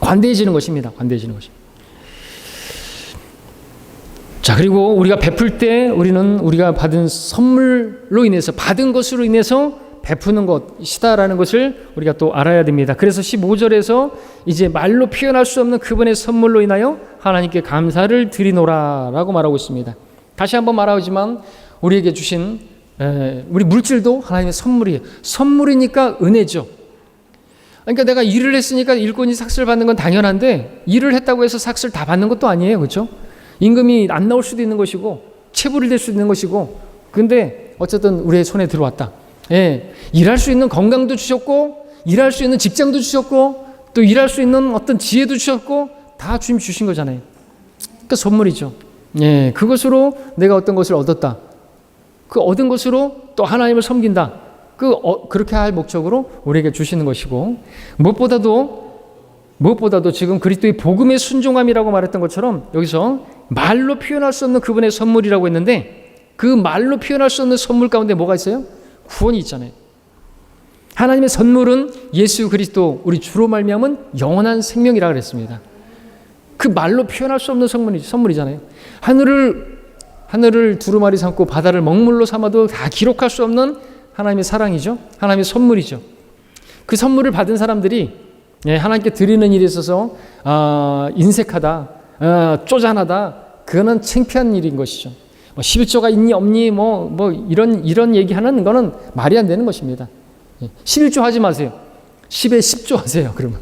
관대해지는 것입니다. 관대해지는 것입니다. 자, 그리고 우리가 베풀 때 우리가 받은 선물로 인해서, 받은 것으로 인해서 베푸는 것이다라는 것을 우리가 또 알아야 됩니다. 그래서 15절에서 이제 말로 표현할 수 없는 그분의 선물로 인하여 하나님께 감사를 드리노라라고 말하고 있습니다. 다시 한번 말하지만 우리에게 주신 우리 물질도 하나님의 선물이에요. 선물이니까 은혜죠. 그러니까 내가 일을 했으니까 일꾼이 삭스를 받는 건 당연한데 일을 했다고 해서 삭스를 다 받는 것도 아니에요. 그렇죠? 임금이 안 나올 수도 있는 것이고 체불이 될 수도 있는 것이고 근데 어쨌든 우리의 손에 들어왔다. 예, 일할 수 있는 건강도 주셨고 일할 수 있는 직장도 주셨고 또 일할 수 있는 어떤 지혜도 주셨고 다 주님 주신 거잖아요. 그러니까 선물이죠. 예, 그것으로 내가 어떤 것을 얻었다. 그 얻은 것으로 또 하나님을 섬긴다. 그렇게 할 목적으로 우리에게 주시는 것이고 무엇보다도 지금 그리스도의 복음의 순종함이라고 말했던 것처럼 여기서 말로 표현할 수 없는 그분의 선물이라고 했는데 그 말로 표현할 수 없는 선물 가운데 뭐가 있어요? 구원이 있잖아요. 하나님의 선물은 예수 그리스도 우리 주로 말미암은 영원한 생명이라고 그랬습니다. 그 말로 표현할 수 없는 선물이잖아요. 하늘을 두루마리 삼고 바다를 먹물로 삼아도 다 기록할 수 없는 하나님의 사랑이죠. 하나님의 선물이죠. 그 선물을 받은 사람들이 하나님께 드리는 일에 있어서 인색하다, 쪼잔하다, 그거는 창피한 일인 것이죠. 11조가 있니 없니 이런 얘기하는 거는 말이 안 되는 것입니다. 11조 하지 마세요. 10에 10조 하세요. 그러면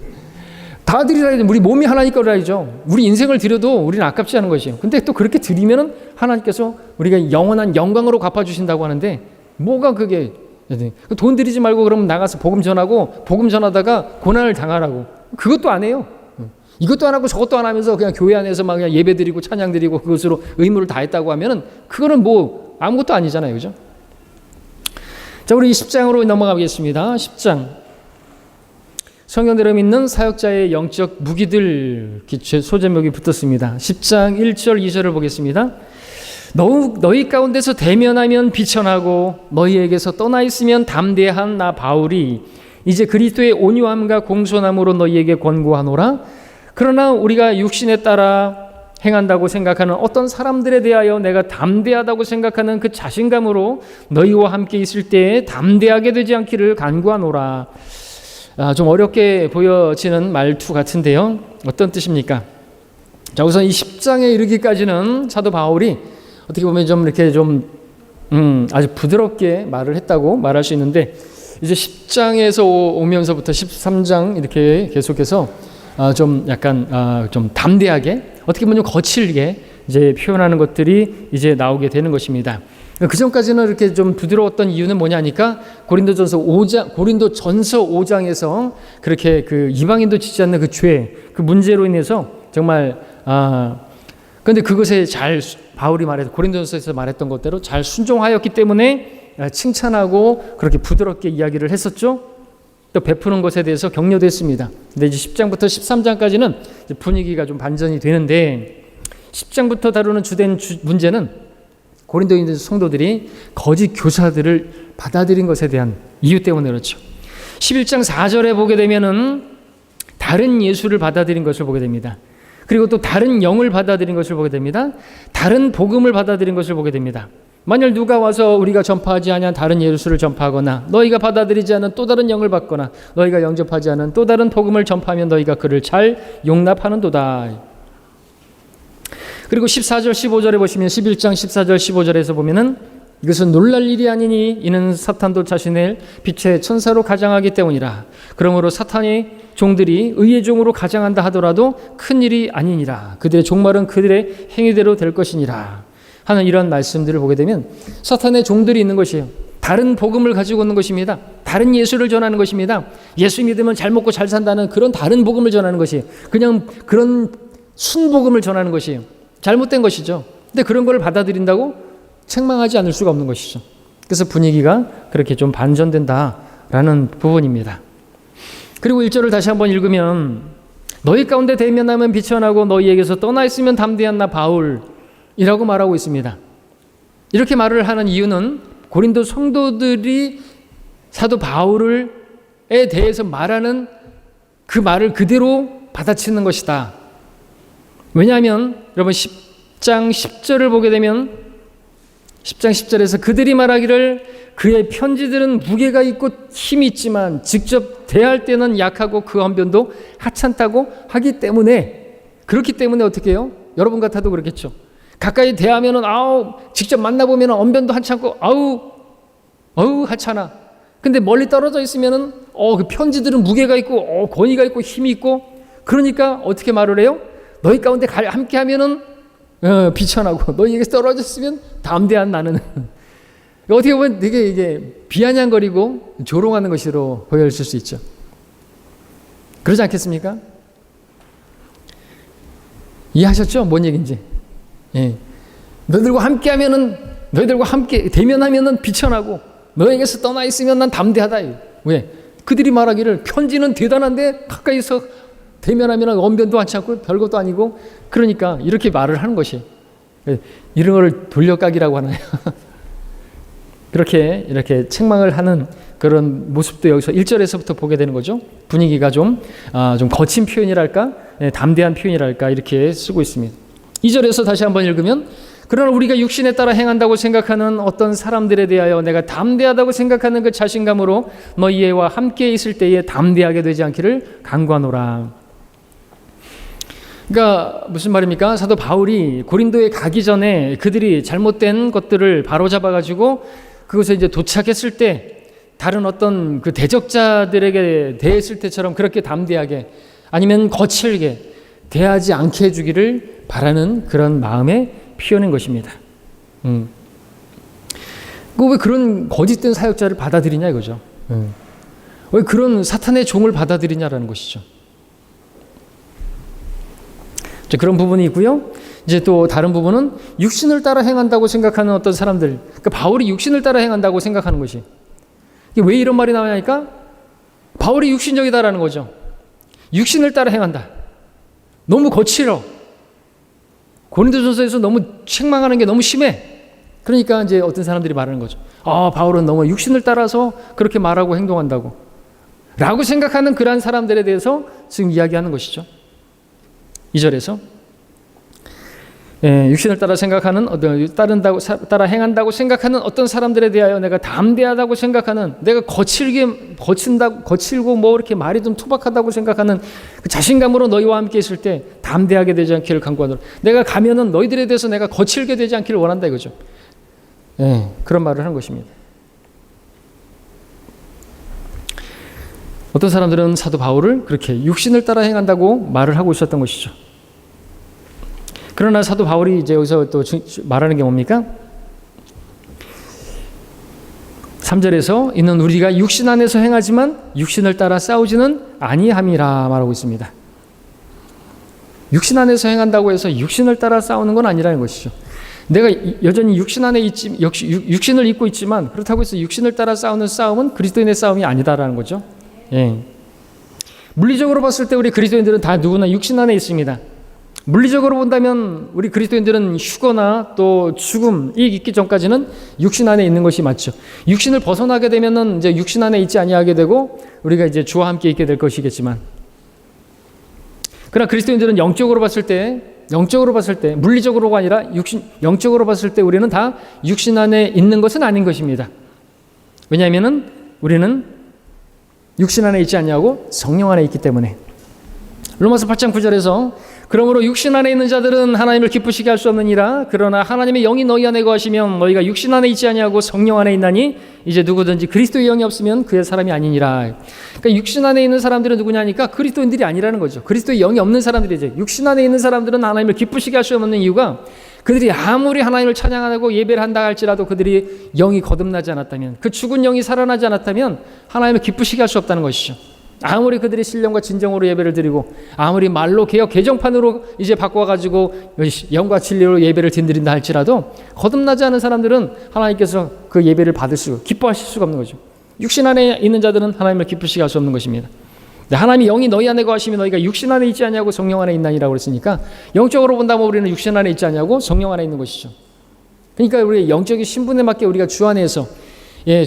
다 드리라야죠. 우리 몸이 하나님 거라야죠. 우리 인생을 드려도 우리는 아깝지 않은 것이에요. 근데 또 그렇게 드리면은 하나님께서 우리가 영원한 영광으로 갚아주신다고 하는데 뭐가 그게 돈 들이지 말고 그러면 나가서 복음 전하고 복음 전하다가 고난을 당하라고 그것도 안 해요. 이것도 안 하고 저것도 안 하면서 그냥 교회 안에서 막 그냥 예배 드리고 찬양 드리고 그것으로 의무를 다했다고 하면은 그거는 뭐 아무것도 아니잖아요. 그죠? 자, 우리 10장으로 넘어가겠습니다. 10장. 성경대로 믿는 사역자의 영적 무기들 소제목이 붙었습니다. 10장 1절 2절을 보겠습니다. 너희 가운데서 대면하면 비천하고 너희에게서 떠나 있으면 담대한 나 바울이 이제 그리스도의 온유함과 공손함으로 너희에게 권고하노라. 그러나 우리가 육신에 따라 행한다고 생각하는 어떤 사람들에 대하여 내가 담대하다고 생각하는 그 자신감으로 너희와 함께 있을 때에 담대하게 되지 않기를 간구하노라. 좀 어렵게 보여지는 말투 같은데요. 어떤 뜻입니까? 자, 우선 이 10장에 이르기까지는 사도 바울이 어떻게 보면 좀 이렇게 아주 부드럽게 말을 했다고 말할 수 있는데 이제 10장에서 오면서부터 13장 이렇게 계속해서 좀 약간 좀 담대하게 어떻게 보면 좀 거칠게 이제 표현하는 것들이 이제 나오게 되는 것입니다. 그 전까지는 이렇게 좀 부드러웠던 이유는 뭐냐니까 고린도전서 5장에서 그렇게 그 이방인도 짓지 않는 그 죄, 그 문제로 인해서 정말 그런데 그것에 잘 바울이 말해서 고린도전서에서 말했던 것대로 잘 순종하였기 때문에 칭찬하고 그렇게 부드럽게 이야기를 했었죠. 또 베푸는 것에 대해서 격려도 했습니다. 근데 이제 10장부터 13장까지는 분위기가 좀 반전이 되는데 10장부터 다루는 주된 문제는 고린도인 성도들이 거짓 교사들을 받아들인 것에 대한 이유 때문에 그렇죠. 11장 4절에 보게 되면은 다른 예수를 받아들인 것을 보게 됩니다. 그리고 또 다른 영을 받아들인 것을 보게 됩니다. 다른 복음을 받아들인 것을 보게 됩니다. 만일 누가 와서 우리가 전파하지 아니한 다른 예수를 전파하거나 너희가 받아들이지 않은 또 다른 영을 받거나 너희가 영접하지 않은 또 다른 복음을 전파하면 너희가 그를 잘 용납하는도다. 그리고 14절 15절에 보시면 11장 14절 15절에서 보면은 이것은 놀랄 일이 아니니 이는 사탄도 자신을 빛의 천사로 가장하기 때문이라. 그러므로 사탄의 종들이 의의 종으로 가장한다 하더라도 큰 일이 아니니라. 그들의 종말은 그들의 행위대로 될 것이니라 하는 이런 말씀들을 보게 되면 사탄의 종들이 있는 것이에요. 다른 복음을 가지고 있는 것입니다. 다른 예수를 전하는 것입니다. 예수 믿으면 잘 먹고 잘 산다는 그런 다른 복음을 전하는 것이에요. 그냥 그런 순복음을 전하는 것이에요. 잘못된 것이죠. 근데 그런 걸 받아들인다고 책망하지 않을 수가 없는 것이죠. 그래서 분위기가 그렇게 좀 반전된다라는 부분입니다. 그리고 1절을 다시 한번 읽으면 너희 가운데 대면하면 비천하고 너희에게서 떠나 있으면 담대한 나 바울이라고 말하고 있습니다. 이렇게 말을 하는 이유는 고린도 성도들이 사도 바울에 대해서 말하는 그 말을 그대로 받아치는 것이다. 왜냐하면 여러분 10장 10절을 보게 되면 10장 10절에서 그들이 말하기를 그의 편지들은 무게가 있고 힘이 있지만 직접 대할 때는 약하고 그 언변도 하찮다고 하기 때문에 그렇기 때문에 어떻게 해요? 여러분 같아도 그렇겠죠. 가까이 대하면은 직접 만나보면 언변도 하찮고 아우 하찮아. 근데 멀리 떨어져 있으면은 그 편지들은 무게가 있고 권위가 있고 힘이 있고 그러니까 어떻게 말을 해요? 너희 가운데 함께 하면은 비천하고 너희에게서 떨어졌으면 담대한 나는 어떻게 보면 되게 이게 비아냥거리고 조롱하는 것으로 보여질 수 있죠. 그러지 않겠습니까? 이해하셨죠? 뭔 얘기인지. 예. 너희들과 함께 대면하면은 비천하고 너에게서 떠나 있으면 난 담대하다. 왜? 그들이 말하기를 편지는 대단한데 가까이서 대면하면 언변도 많지 않고 별것도 아니고 그러니까 이렇게 말을 하는 것이 이런 걸 돌려까기라고 하나요? 이렇게 책망을 하는 그런 모습도 여기서 1절에서부터 보게 되는 거죠. 분위기가 좀 거친 표현이랄까, 담대한 표현이랄까 이렇게 쓰고 있습니다. 2절에서 다시 한번 읽으면 그러나 우리가 육신에 따라 행한다고 생각하는 어떤 사람들에 대하여 내가 담대하다고 생각하는 그 자신감으로 너희와 함께 있을 때에 담대하게 되지 않기를 간구하노라. 그러니까 무슨 말입니까? 사도 바울이 고린도에 가기 전에 그들이 잘못된 것들을 바로잡아가지고 그것에 이제 도착했을 때 다른 어떤 그 대적자들에게 대했을 때처럼 그렇게 담대하게 아니면 거칠게 대하지 않게 해주기를 바라는 그런 마음의 표현인 것입니다. 왜 그런 거짓된 사역자를 받아들이냐 이거죠. 왜 그런 사탄의 종을 받아들이냐라는 것이죠. 그런 부분이 있고요. 이제 또 다른 부분은 육신을 따라 행한다고 생각하는 어떤 사람들. 그러니까 바울이 육신을 따라 행한다고 생각하는 것이. 왜 이런 말이 나오냐니까 바울이 육신적이다라는 거죠. 육신을 따라 행한다. 너무 거칠어. 고린도전서에서 너무 책망하는 게 너무 심해. 그러니까 이제 어떤 사람들이 말하는 거죠. 바울은 너무 육신을 따라서 그렇게 말하고 행동한다고. 라고 생각하는 그러한 사람들에 대해서 지금 이야기하는 것이죠. 2절에서 육신을 따라 생각하는 따라 행한다고 생각하는 어떤 사람들에 대하여 내가 담대하다고 생각하는 내가 거칠고 뭐 이렇게 말이 좀 투박하다고 생각하는 그 자신감으로 너희와 함께 있을 때 담대하게 되지 않기를 간구하노라. 내가 가면은 너희들에 대해서 내가 거칠게 되지 않기를 원한다 이거죠. 그런 말을 하는 것입니다. 어떤 사람들은 사도 바울을 그렇게 육신을 따라 행한다고 말을 하고 있었던 것이죠. 그러나 사도 바울이 이제 여기서 또 말하는 게 뭡니까? 3절에서 이는 우리가 육신 안에서 행하지만 육신을 따라 싸우지는 아니함이라 말하고 있습니다. 육신 안에서 행한다고 해서 육신을 따라 싸우는 건 아니라는 것이죠. 내가 여전히 육신 안에 있지, 역시 육신을 입고 있지만 그렇다고 해서 육신을 따라 싸우는 싸움은 그리스도인의 싸움이 아니다라는 거죠. 물리적으로 봤을 때 우리 그리스도인들은 다 누구나 육신 안에 있습니다. 물리적으로 본다면 우리 그리스도인들은 휴거나 또 죽음이 있기 전까지는 육신 안에 있는 것이 맞죠. 육신을 벗어나게 되면은 이제 육신 안에 있지 아니하게 되고 우리가 이제 주와 함께 있게 될 것이겠지만, 그러나 그리스도인들은 영적으로 봤을 때 물리적으로가 아니라 영적으로 봤을 때 우리는 다 육신 안에 있는 것은 아닌 것입니다. 왜냐하면은 우리는 육신 안에 있지 않냐고 성령 안에 있기 때문에. 로마서 8장 9절에서 그러므로 육신 안에 있는 자들은 하나님을 기쁘시게 할 수 없느니라. 그러나 하나님의 영이 너희 안에 거하시면 너희가 육신 안에 있지 아니하고 성령 안에 있나니 이제 누구든지 그리스도의 영이 없으면 그의 사람이 아니니라. 그러니까 육신 안에 있는 사람들은 누구냐니까 그리스도인들이 아니라는 거죠. 그리스도의 영이 없는 사람들이지. 육신 안에 있는 사람들은 하나님을 기쁘시게 할 수 없는 이유가 그들이 아무리 하나님을 찬양하고 예배를 한다 할지라도 그들이 영이 거듭나지 않았다면, 그 죽은 영이 살아나지 않았다면 하나님을 기쁘시게 할 수 없다는 것이죠. 아무리 그들이 신령과 진정으로 예배를 드리고 아무리 말로 개혁 개정판으로 이제 바꿔가지고 영과 진리로 예배를 드린다 할지라도 거듭나지 않은 사람들은 하나님께서 그 예배를 기뻐하실 수가 없는 거죠. 육신 안에 있는 자들은 하나님을 기쁘시게 할 수 없는 것입니다. 하나님이 영이 너희 안에 거하시면 너희가 육신 안에 있지 않냐고 성령 안에 있나니라고 그랬으니까 영적으로 본다면 우리는 육신 안에 있지 않냐고 성령 안에 있는 것이죠. 그러니까 우리 영적인 신분에 맞게 우리가 주 안에서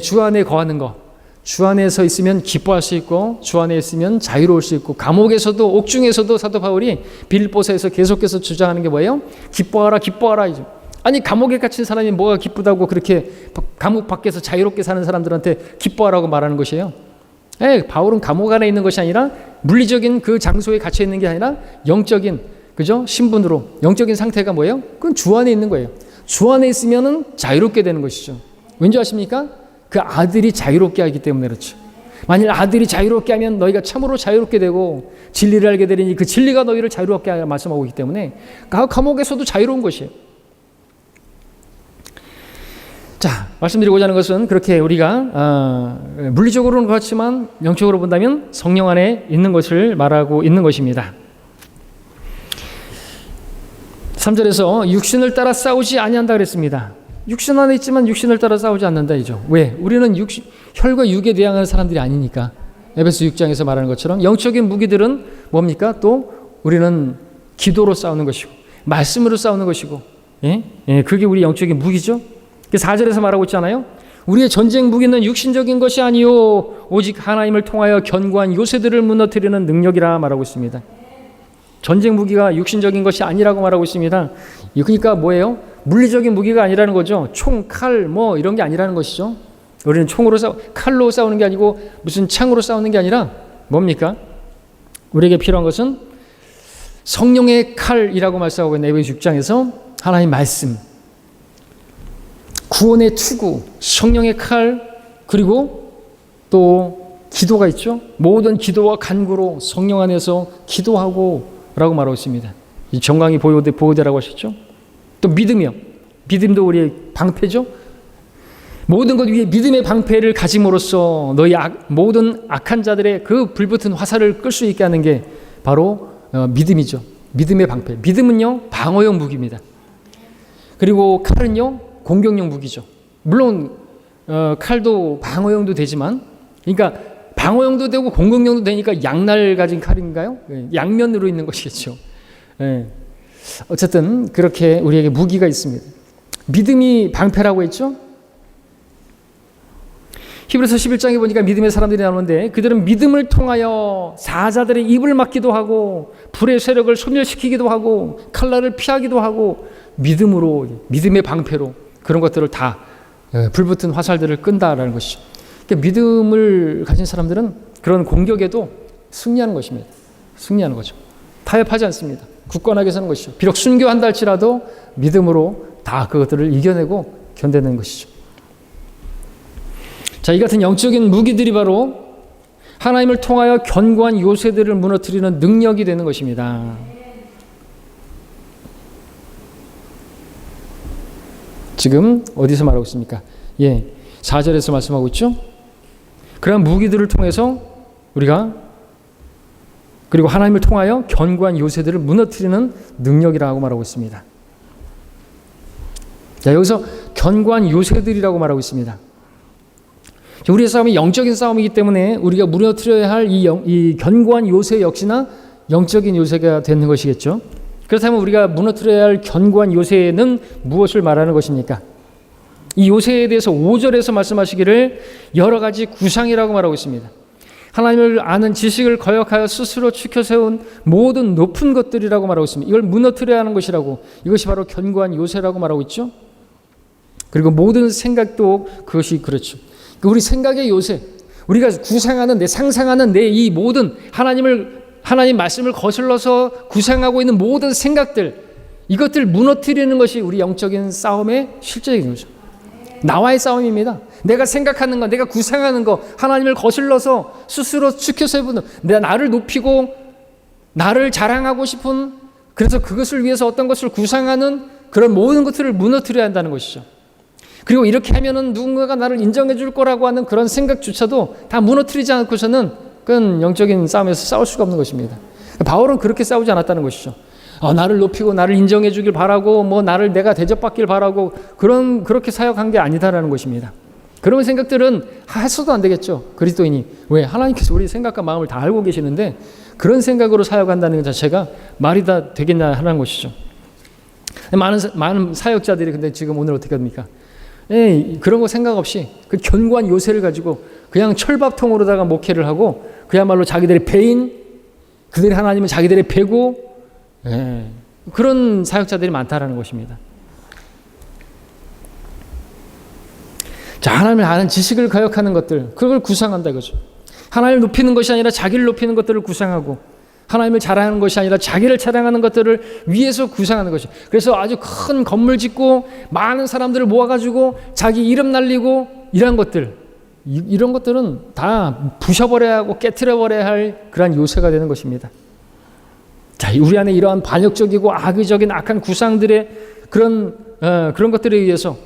주 안에 거하는 거, 주 안에서 있으면 기뻐할 수 있고 주 안에 있으면 자유로울 수 있고, 감옥에서도 옥중에서도 사도 바울이 빌립보서에서 계속해서 주장하는 게 뭐예요? 기뻐하라 기뻐하라. 아니 감옥에 갇힌 사람이 뭐가 기쁘다고 그렇게 감옥 밖에서 자유롭게 사는 사람들한테 기뻐하라고 말하는 것이에요. 바울은 감옥 안에 있는 것이 아니라 물리적인 그 장소에 갇혀 있는 게 아니라 영적인 신분으로 영적인 상태가 뭐예요? 그건 주 안에 있는 거예요. 주 안에 있으면은 자유롭게 되는 것이죠. 왠지 아십니까? 그 아들이 자유롭게 하기 때문에 그렇죠. 만일 아들이 자유롭게 하면 너희가 참으로 자유롭게 되고 진리를 알게 되리니 그 진리가 너희를 자유롭게 하라 말씀하고 있기 때문에 감옥에서도 자유로운 것이에요. 자, 말씀드리고자 하는 것은 그렇게 우리가 물리적으로는 그렇지만 영적으로 본다면 성령 안에 있는 것을 말하고 있는 것입니다. 3절에서 육신을 따라 싸우지 아니한다 그랬습니다. 육신 안에 있지만 육신을 따라 싸우지 않는다 이죠. 왜? 우리는 혈과 육에 대항하는 사람들이 아니니까. 에베소 6장에서 말하는 것처럼 영적인 무기들은 뭡니까? 또 우리는 기도로 싸우는 것이고 말씀으로 싸우는 것이고, 그게 우리 영적인 무기죠. 4절에서 말하고 있잖아요. 우리의 전쟁 무기는 육신적인 것이 아니요 오직 하나님을 통하여 견고한 요새들을 무너뜨리는 능력이라 말하고 있습니다. 전쟁 무기가 육신적인 것이 아니라고 말하고 있습니다. 그러니까 뭐예요? 물리적인 무기가 아니라는 거죠. 총, 칼, 뭐 이런 게 아니라는 것이죠. 우리는 칼로 싸우는 게 아니고 무슨 창으로 싸우는 게 아니라 뭡니까? 우리에게 필요한 것은 성령의 칼이라고 말씀하고 있는 에베소 6장에서 하나님 말씀, 구원의 투구, 성령의 칼, 그리고 또 기도가 있죠. 모든 기도와 간구로 성령 안에서 기도하고 라고 말하고 있습니다. 이 정강이 보호대라고 하셨죠. 또 믿음이요. 믿음도 우리의 방패죠. 모든 것 위에 믿음의 방패를 가짐으로써 너희 모든 악한 자들의 그 불붙은 화살을 끌 수 있게 하는 게 바로 믿음이죠. 믿음의 방패. 믿음은요 방어용 무기입니다. 그리고 칼은요 공격용 무기죠. 물론 칼도 방어용도 되지만, 그러니까 방어용도 되고 공격용도 되니까 양날 가진 칼인가요? 양면으로 있는 것이겠죠. 어쨌든 그렇게 우리에게 무기가 있습니다. 믿음이 방패라고 했죠. 히브리서 11장에 보니까 믿음의 사람들이 나오는데 그들은 믿음을 통하여 사자들의 입을 막기도 하고 불의 세력을 소멸시키기도 하고 칼날을 피하기도 하고 믿음으로, 믿음의 방패로 그런 것들을 다 불붙은 화살들을 끈다라는 것이죠. 그러니까 믿음을 가진 사람들은 그런 공격에도 승리하는 것입니다. 승리하는 거죠. 타협하지 않습니다. 굳건하게 서는 것이죠. 비록 순교한다 할지라도 믿음으로 다 그것들을 이겨내고 견뎌내는 것이죠. 자, 이 같은 영적인 무기들이 바로 하나님을 통하여 견고한 요새들을 무너뜨리는 능력이 되는 것입니다. 지금 어디서 말하고 있습니까? 4절에서 말씀하고 있죠. 그러한 무기들을 통해서 우리가 그리고 하나님을 통하여 견고한 요새들을 무너뜨리는 능력이라고 말하고 있습니다. 자, 여기서 견고한 요새들이라고 말하고 있습니다. 우리의 싸움이 영적인 싸움이기 때문에 우리가 무너뜨려야 할 이 견고한 요새 역시나 영적인 요새가 되는 것이겠죠. 그렇다면 우리가 무너뜨려야 할 견고한 요새는 무엇을 말하는 것입니까? 이 요새에 대해서 5절에서 말씀하시기를 여러 가지 구상이라고 말하고 있습니다. 하나님을 아는 지식을 거역하여 스스로 추켜 세운 모든 높은 것들이라고 말하고 있습니다. 이걸 무너뜨려야 하는 것이라고, 이것이 바로 견고한 요새라고 말하고 있죠. 그리고 모든 생각도 그것이 그렇죠. 우리 생각의 요새, 우리가 구상하는 상상하는 내 이 모든 하나님 말씀을 거슬러서 구상하고 있는 모든 생각들, 이것들 무너뜨리는 것이 우리 영적인 싸움의 실제적인 거죠. 나와의 싸움입니다. 내가 생각하는 거, 내가 구상하는 거, 하나님을 거슬러서 스스로 추켜서 해보는, 내가 나를 높이고 나를 자랑하고 싶은, 그래서 그것을 위해서 어떤 것을 구상하는 그런 모든 것들을 무너뜨려야 한다는 것이죠. 그리고 이렇게 하면은 누군가가 나를 인정해 줄 거라고 하는 그런 생각조차도 다 무너뜨리지 않고서는 그건 영적인 싸움에서 싸울 수가 없는 것입니다. 바울은 그렇게 싸우지 않았다는 것이죠. 나를 높이고 나를 인정해 주길 바라고 나를 내가 대접받길 바라고 그렇게 사역한 게 아니다라는 것입니다. 그런 생각들은 해서도 안 되겠죠. 그리스도인이. 왜? 하나님께서 우리 생각과 마음을 다 알고 계시는데 그런 생각으로 사역한다는 것 자체가 말이 다 되겠냐 하는 것이죠. 많은 사역자들이 근데 지금 오늘 어떻게 합니까? 그런 거 생각 없이 그 견고한 요새를 가지고 그냥 철밥통으로다가 목회를 하고 그야말로 자기들의 배인, 그들이 하나님은 자기들의 배고, 그런 사역자들이 많다라는 것입니다. 자, 하나님을 아는 지식을 거역하는 것들, 그걸 구상한다 이거죠. 하나님을 높이는 것이 아니라 자기를 높이는 것들을 구상하고, 하나님을 자랑하는 것이 아니라 자기를 자랑하는 것들을 위해서 구상하는 것이죠. 그래서 아주 큰 건물 짓고 많은 사람들을 모아가지고 자기 이름 날리고 이런 것들, 이런 것들은 다 부셔버려야 하고 깨트려버려야 할 그러한 요새가 되는 것입니다. 자, 우리 안에 이러한 반역적이고 악의적인 악한 구상들의 그런 것들에 의해서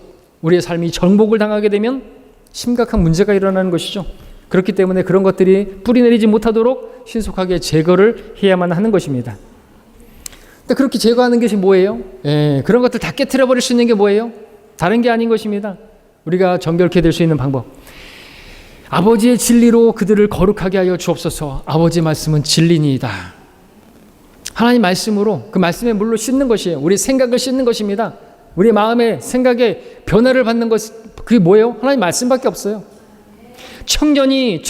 우리의 삶이 정복을 당하게 되면 심각한 문제가 일어나는 것이죠. 그렇기 때문에 그런 것들이 뿌리내리지 못하도록 신속하게 제거를 해야만 하는 것입니다. 근데 그렇게 제거하는 것이 뭐예요? 그런 것들 다 깨트려버릴 수 있는 게 뭐예요? 다른 게 아닌 것입니다. 우리가 정결케 될 수 있는 방법. 아버지의 진리로 그들을 거룩하게 하여 주옵소서. 아버지의 말씀은 진리니이다. 하나님 말씀으로 그 말씀의 물로 씻는 것이에요. 우리 생각을 씻는 것입니다. 우리 마음의 생각에 변화를 받는 것, 그게 뭐예요? 하나님 말씀밖에 없어요. 청년이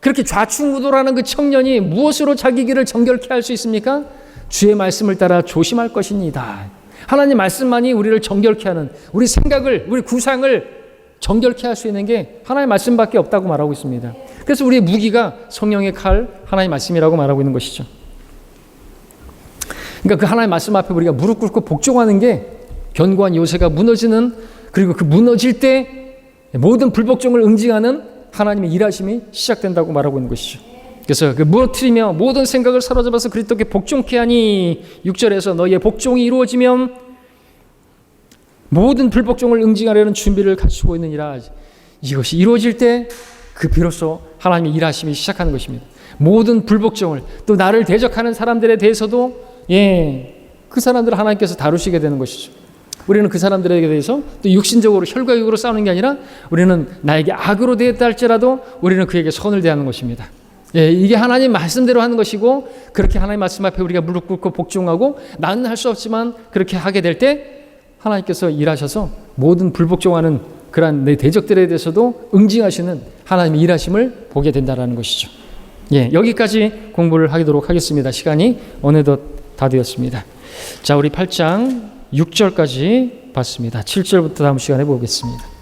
그렇게 좌충우돌하는 그 청년이 무엇으로 자기 길을 정결케 할 수 있습니까? 주의 말씀을 따라 조심할 것입니다. 하나님 말씀만이 우리를 정결케 하는, 우리 생각을, 우리 구상을 정결케 할 수 있는 게 하나님 말씀밖에 없다고 말하고 있습니다. 그래서 우리의 무기가 성령의 칼, 하나님 말씀이라고 말하고 있는 것이죠. 그러니까 그 하나님 말씀 앞에 우리가 무릎 꿇고 복종하는 게 견고한 요새가 무너지는, 그리고 그 무너질 때 모든 불복종을 응징하는 하나님의 일하심이 시작된다고 말하고 있는 것이죠. 그래서 그 무너뜨리며 모든 생각을 사로잡아서 그리스도께 복종케 하니 6절에서 너희의 복종이 이루어지면 모든 불복종을 응징하려는 준비를 갖추고 있느니라. 이것이 이루어질 때 그 비로소 하나님의 일하심이 시작하는 것입니다. 모든 불복종을, 또 나를 대적하는 사람들에 대해서도 그 사람들을 하나님께서 다루시게 되는 것이죠. 우리는 그 사람들에게 대해서 또 육신적으로 혈과육으로 싸우는 게 아니라 우리는 나에게 악으로 대했다 할지라도 우리는 그에게 선을 대하는 것입니다. 이게 하나님 말씀대로 하는 것이고, 그렇게 하나님 말씀 앞에 우리가 무릎 꿇고 복종하고, 나는 할 수 없지만 그렇게 하게 될 때 하나님께서 일하셔서 모든 불복종하는 그러한 내 대적들에 대해서도 응징하시는 하나님의 일하심을 보게 된다는 것이죠. 여기까지 공부를 하도록 하겠습니다. 시간이 어느덧 다 되었습니다. 자, 우리 8장 6절까지 봤습니다. 7절부터 다음 시간에 보겠습니다.